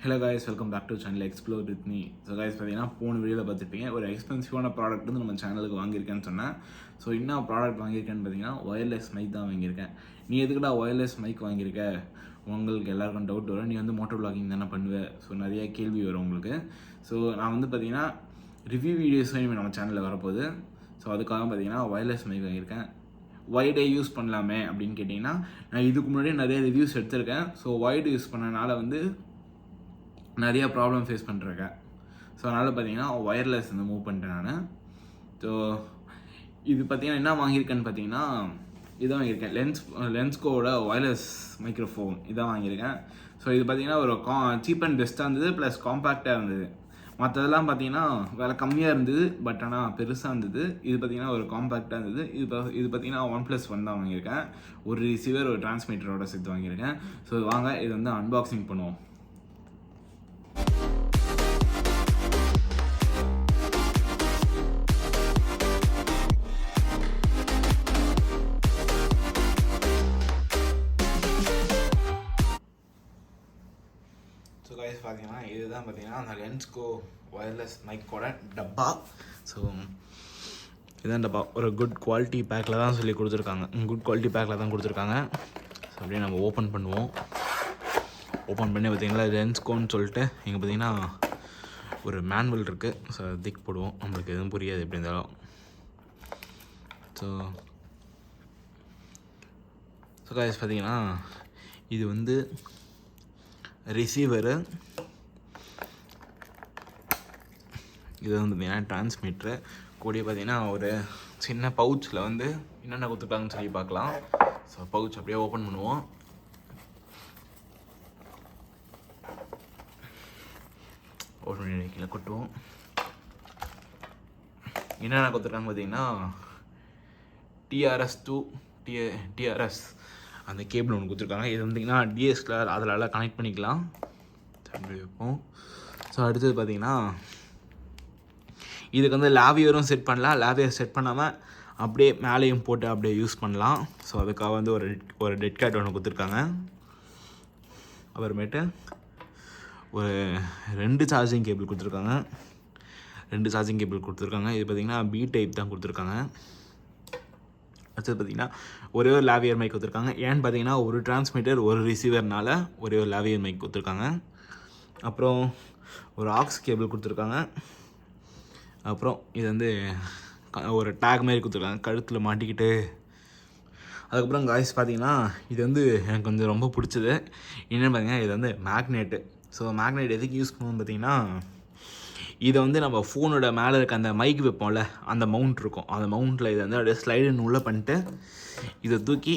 Hello guys, welcome back to channel Explore with me. So guys, பார்த்தீங்கன்னா போன வீடியோவில் பார்த்துருப்பீங்க ஒரு எக்ஸ்பென்சிவான ப்ராடக்ட் வந்து நம்ம சேனலுக்கு வாங்கியிருக்கேன்னு சொன்னேன். ஸோ என்ன ப்ராடக்ட் வாங்கியிருக்கேன்னு பார்த்தீங்கன்னா ஒயர்லெஸ் மைக் தான் வாங்கியிருக்கேன். நீ எதுக்குடா ஒயர்லெஸ் மைக் வாங்கியிருக்க? உங்களுக்கு எல்லாருக்கும் டவுட் வரும். நீ வந்து மோட்டோ வ்ளாகிங் தானே பண்ணுவேன். ஸோ நிறைய கேள்வி வரும் உங்களுக்கு. ஸோ நான் வந்து பார்த்தீங்கன்னா ரிவ்யூ வீடியோஸும் நம்ம சேனலில் வரப்போகுது. ஸோ அதுக்காக பார்த்தீங்கன்னா ஒயர்லெஸ் மைக் வாங்கியிருக்கேன். ஒய்டே யூஸ் பண்ணலாமே அப்படின்னு கேட்டிங்கன்னா, நான் இதுக்கு முன்னாடியே நிறைய ரிவ்யூஸ் எடுத்திருக்கேன். ஸோ ஒய்டு யூஸ் பண்ணனால வந்து நிறைய ப்ராப்ளம் ஃபேஸ் பண்ணிருக்கேன். ஸோ அதனால் பார்த்தீங்கன்னா ஒயர்லெஸ் வந்து மூவ் பண்ணிட்டேன் நான். ஸோ இது பார்த்தீங்கன்னா என்ன வாங்கியிருக்கேன்னு பார்த்தீங்கன்னா இதான் வாங்கியிருக்கேன். லென்ஸ்கோவோட ஒயர்லெஸ் மைக்ரோஃபோன் இதான் வாங்கியிருக்கேன். ஸோ இது பார்த்தீங்கன்னா ஒரு சீப் அண்ட் பெஸ்ட்டாக இருந்தது, ப்ளஸ் காம்பேக்டாக இருந்தது. மற்றதெல்லாம் பார்த்தீங்கன்னா விலை கம்மியாக இருந்தது, பட் ஆனால் பெருசாக இருந்தது. இது பார்த்தீங்கன்னா ஒரு காம்பேக்டாக இருந்தது. இது பார்த்தீங்கன்னா 1+1 தான் வாங்கியிருக்கேன். ஒரு ரிசீவர், ஒரு டிரான்ஸ்மிட்டரோட சேர்த்து வாங்கியிருக்கேன். ஸோ வாங்க இது வந்து அன்பாக்சிங் பண்ணுவோம். ஸோ கைஸ் பார்த்தீங்கன்னா இதுதான் பார்த்தீங்கன்னா அந்த லென்ஸ்கோ ஒயர்லெஸ் மைக்கோட டப்பா. ஸோ இதுதான் டப்பா. ஒரு குட் குவாலிட்டி பேக்கில் தான் சொல்லி கொடுத்துருக்காங்க. குட் குவாலிட்டி பேக்கில் தான் கொடுத்துருக்காங்க. ஸோ அப்படியே நம்ம ஓப்பன் பண்ணுவோம். ஓப்பன் பண்ணி பார்த்தீங்கன்னா லென்ஸ்கோன்னு சொல்லிட்டு இங்கே பார்த்தீங்கன்னா ஒரு மேனுவல் இருக்குது. ஸோ திக் போடுவோம், நம்மளுக்கு எதுவும் புரியாது எப்படி இருந்தாலும். ஸோ கைஸ் பார்த்தீங்கன்னா இது வந்து ரிசீவரு, இது வந்து பார்த்தீங்கன்னா டிரான்ஸ்மிட்டரு கூடிய பார்த்தீங்கன்னா ஒரு சின்ன பவுச்சில் வந்து என்னென்ன கொடுத்துருக்காங்கன்னு சொல்லி பார்க்கலாம். ஸோ பவுச் அப்படியே ஓப்பன் பண்ணுவோம். ஓப்பன் பண்ணி கீழே கொட்டுவோம். என்னென்ன கொடுத்துருக்காங்க பார்த்தீங்கன்னா டிஆர்எஸ் அந்த கேபிள் ஒன்று கொடுத்துருக்காங்க. இது வந்தீங்கன்னா dslr அதில் கனெக்ட் பண்ணிக்கலாம். அப்படி வைப்போம். ஸோ அடுத்தது பார்த்தீங்கன்னா இதுக்கு வந்து லாவியரும் செட் பண்ணலாம். லாவியர் செட் பண்ணாமல் அப்படியே மேலேயும் போட்டு அப்படியே யூஸ் பண்ணலாம். ஸோ அதுக்காக வந்து ஒரு டெட் கேட் ஒன்று கொடுத்துருக்காங்க. அப்புறமேட்டு ஒரு 2 சார்ஜிங் கேபிள் கொடுத்துருக்காங்க. இது பார்த்திங்கன்னா பி டைப் தான் கொடுத்துருக்காங்க. அடுத்தது பார்த்திங்கன்னா ஒரே ஒரு லாவியர் மைக் கொடுத்துருக்காங்க. ஏன்னு பார்த்தீங்கன்னா ஒரு டிரான்ஸ்மிட்டர் ஒரு ரிசீவர்னால ஒரே ஒரு லாவியர் மைக் கொடுத்துருக்காங்க. அப்புறம் ஒரு ஆக்ஸ் கேபிள் கொடுத்துருக்காங்க. அப்புறம் இது வந்து ஒரு டேக் மாதிரி கொடுத்துருக்காங்க கழுத்தில் மாட்டிக்கிட்டு. அதுக்கப்புறம் காய்ஸ் பார்த்தீங்கன்னா இது வந்து எனக்கு கொஞ்சம் ரொம்ப பிடிச்சது என்னென்னு பார்த்தீங்கன்னா இது வந்து மேக்னெட்டு. ஸோ மேக்னெட் எதுக்கு யூஸ் பண்ணுவோம்னு பார்த்தீங்கன்னா இதை வந்து நம்ம ஃபோனோட மேலே இருக்க அந்த மைக் வைப்போம்ல, அந்த மவுண்ட் இருக்கும். அந்த மவுண்ட்டில் இதை வந்து அப்படியே ஸ்லைடுன்னு உள்ளே பண்ணிட்டு இதை தூக்கி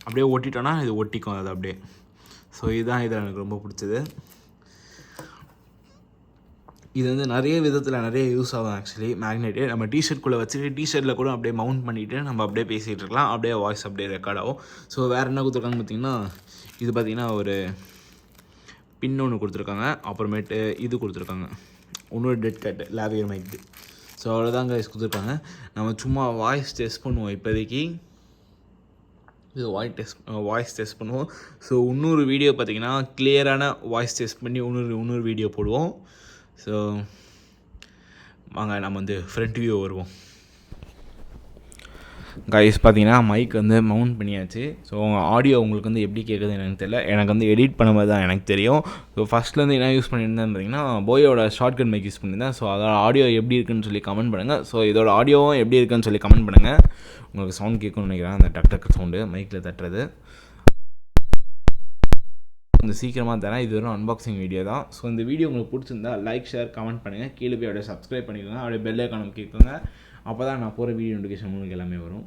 அப்படியே ஒட்டிட்டோன்னா இது ஒட்டிக்கும் அது அப்படியே. ஸோ இதுதான் இதில் எனக்கு ரொம்ப பிடிச்சது. இது வந்து நிறைய விதத்தில் நிறைய யூஸ் ஆகும். ஆக்சுவலி மேக்னெட்டு நம்ம டிஷர்ட்குள்ளே வச்சுட்டு டிஷர்ட்டில் கூட அப்படியே மவுண்ட் பண்ணிவிட்டு நம்ம அப்படியே பேசிகிட்டு இருக்கலாம். அப்படியே வாய்ஸ் அப்படியே ரெக்கார்ட் ஆகும். ஸோ வேறு என்ன கொடுத்துருக்காங்கன்னு பார்த்தீங்கன்னா இது பார்த்திங்கன்னா ஒரு பின் ஒன்று கொடுத்துருக்காங்க. அப்புறமேட்டு இது கொடுத்துருக்காங்க, இன்னொரு டெட் கேட் லாவியர் மைக்கு. ஸோ அவ்வளோதான் கைஸ் கொடுத்துருக்காங்க. நம்ம சும்மா வாய்ஸ் டெஸ்ட் பண்ணுவோம். இப்போதைக்கு இது வாய்ஸ் டெஸ்ட் பண்ணுவோம். ஸோ இன்னொரு வீடியோ பார்த்திங்கன்னா கிளியரான வாய்ஸ் டெஸ்ட் பண்ணி இன்னொரு வீடியோ போடுவோம். ஸோ வாங்க நம்ம வந்து ஃப்ரண்ட் வியூ வருவோம். கைஸ் பார்த்தீங்கன்னா மைக் வந்து மவுண்ட் பண்ணியாச்சு. ஸோ ஆடியோ உங்களுக்கு வந்து எப்படி கேட்குதுன்னு எனக்கு தெரியல. எனக்கு வந்து எடிட் பண்ணும்போது தான் எனக்கு தெரியும். ஸோ ஃபஸ்ட்லேருந்து என்ன யூஸ் பண்ணியிருந்தேன்னு பார்த்தீங்கன்னா போயோட ஷார்ட்கட் மைக் யூஸ் பண்ணியிருந்தேன். ஸோ அதோட ஆடியோ எப்படி இருக்குன்னு சொல்லி கமெண்ட் பண்ணுங்கள். ஸோ இதோட ஆடியோவும் எப்படி இருக்குன்னு சொல்லி கமெண்ட் பண்ணுங்கள். உங்களுக்கு சவுண்ட் கேட்கும்னு நினைக்கிறேன், அந்த டக் சவுண்டு மைக்கில் தட்டுறது. கொஞ்சம் சீக்கிரமாக தரேன். இது வெறும் அன்பாக்சிங் வீடியோ தான். ஸோ இந்த வீடியோ உங்களுக்கு பிடிச்சிருந்தா லைக், ஷேர், கமெண்ட் பண்ணுங்கள். கீழே போய் அப்படியே சப்ஸ்கிரைப் பண்ணிக்கோங்க. அப்படியே பெல் ஐக்கான் கேட்குங்க. அப்போ தான் நான் போகிற வீடியோ நோட்டிஃபிகேஷன் உங்களுக்கு எல்லாமே வரும்.